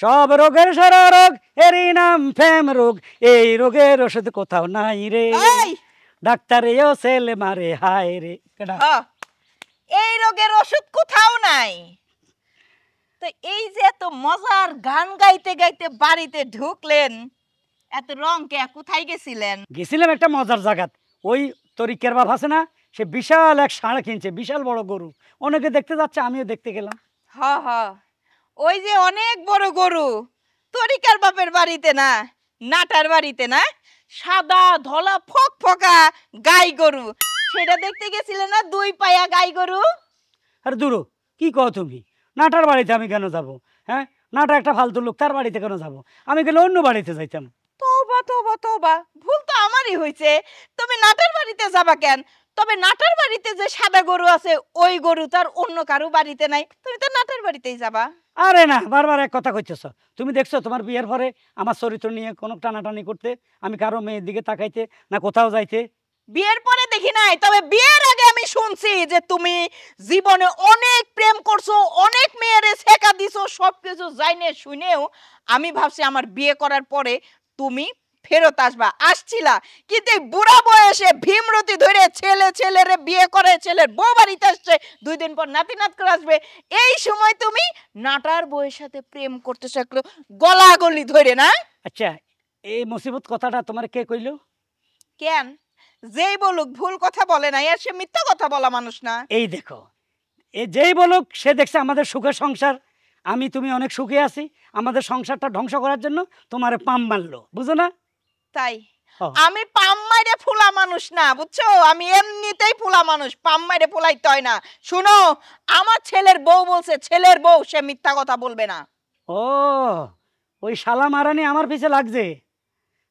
সব রোগের সারা রোগ এরই নাম ফেম রোগ, এই রোগের ওষুধ কোথাও নাই রে, ডাক্তার এও ছেলে মারে হায় রে। এই রোগের ওষুধ কোথাও নাই। তো এই যে এত মজার গান গাইতে গাইতে বাড়িতে ঢুকলেন, এত রং কে কোথায় গেছিলেন? গেছিলাম একটা মজার জায়গাত। ওই তরিকের বাপ আছে না, সে বিশাল এক ষাঁড় কিনছে, বিশাল বড় গরু, অনেকে দেখতে যাচ্ছে, আমিও দেখতে গেলাম। হ হ, ওই যে অনেক বড় গরু, তরিকার বাপের বাড়িতে না, নাটার বাড়িতে না, সাদা ধলা ফক ফকা গাই গরু, সেটা দেখতে গেছিলে না? দুই পায়া গাই গরু। আরে দূরো, কি কও তুমি? নাটার বাড়িতে আমি কেন যাব? হ্যাঁ, নাটা একটা ফালতু লোক, তার বাড়িতে কেন যাব? আমি গেলে অন্য বাড়িতে যাইতাম। তোবা তোবা তোবা, ভুল তো আমারই হয়েছে। তুমি নাটার বাড়িতে যাবা কেন? তবে নাটার বাড়িতে যে সাদা গরু আছে, ওই গরু তার অন্য কারো বাড়িতে নাই, তুমি তো নাটার বাড়িতেই যাবা। আরে না, বারবার এক কথা কইতেছ। তুমি দেখছো তোমার বিয়ের পরে আমার চরিত্র নিয়ে কোনো টানাটানি করতে, আমি কারো মেয়ের দিকে তাকাইতে না কোথাও যাইতে? বিয়ের পরে দেখি নাই, তবে বিয়ের আগে আমি শুনছি যে তুমি জীবনে অনেক প্রেম করছো, অনেক মেয়েরে ছেকা দিছো, সবকিছু জাইনে শুনেও আমি ভাবছি আমার বিয়ে করার পরে তুমি ফেরত আসবা, আসছিলা। কিন্তু এই বুড়া বয়সে ভীমরতি ধরে ছেলেরে বিয়ে করে, ছেলের বউ বাড়িতে আসছে, 2 দিন পর নাতি নাত করে আসবে, এই সময় তুমি নাটার বউয়ের সাথে প্রেম করতে থাকলো গলাগলি ধরে, না? আচ্ছা, এই মুসিবত কথাটা তোমার কে কইলো? কেন? যেই বলুক ভুল কথা বলে না, আর সে মিথ্যা কথা বলা মানুষ না। এই দেখো, এ যেই বলুক সে দেখছে আমাদের সুখের সংসার, আমি তুমি অনেক সুখে আছি, আমাদের সংসারটা ধ্বংস করার জন্য তোমারে পাম মারলো, বুঝো না? তাই আমি পাম মাইরে ফুলা মানুষ না, বুঝছো? আমি এমনিতেই ফুলা মানুষ, পাম মাইরে ফুলাইতে হয় না। শুনো, আমার ছেলের বউ বলছে, ছেলের বউ, সে মিথ্যা কথা বলবে না। ও, ওই শালা মারানি আমার পিছে লাগছে?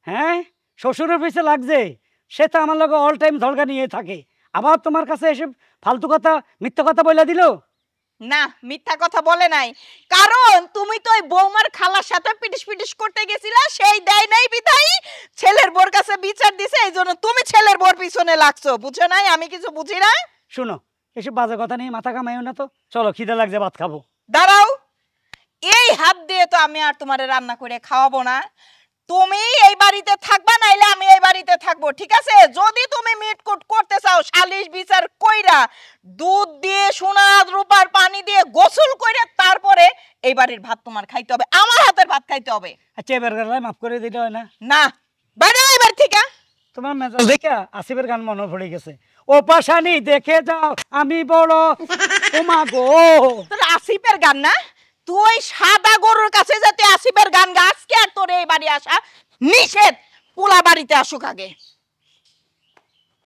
হ্যাঁ, শ্বশুরের পিছে লাগছে, সে তো আমার লগে অল টাইম ঝলকা নিয়ে থাকে, আবার তোমার কাছে এসে ফালতু কথা মিথ্যা কথা বলে দিল? না, মিথ্যা কথা বলে নাই, কারণ তুমি তো ওই বৌমার খালার সাথে পিটিস পিটিস করতে গেছিলা, সেই দেয় নাই বিধাই ছেলের বোর কাছে বিচার দিছে, এই জন্য তুমি ছেলের বোর পিছনে লাগছো, বুঝছো নাই? আমি কিছু বুঝি না। শুনো, এসব বাজে কথা নিয়ে মাথা কামাইও না তো, চলো খিদে লাগছে, ভাত খাবো। দাঁড়াও, এই হাত দিয়ে তো আমি আর তোমারে রান্না করে খাওয়াবো না, তুমি এই বাড়িতে থাকবা, নাইলে আমি এই বাড়িতে থাকবো, ঠিক আছে? যদি তুমি মিটকুট করতে চাও, সালিশ বিচার কইরা, দুধ দিয়ে সোনা রূপার পানি দিয়ে গোসল কইরা তারপরে এই বাড়ির ভাত তোমার খাইতে হবে, আমার হাতের ভাত খাইতে হবে। আচ্ছা, এবার গেলাম, মাফ করে দিতে হয় না? না, বাইরে এবার থেকে। তোমার মেজাজ দেখে আসিফের গান মনে পড়ে গেছে, ও পাশানি দেখে যাও আমি বড়, ওমা গো। তোর আসিফের গান না? তুই সাদা গরুর কাছে যাতে আসিফের গান গাছ, কে আর তোর এই বাড়ি আসা নিষেধ, পোলা বাড়িতে আসুক আগে।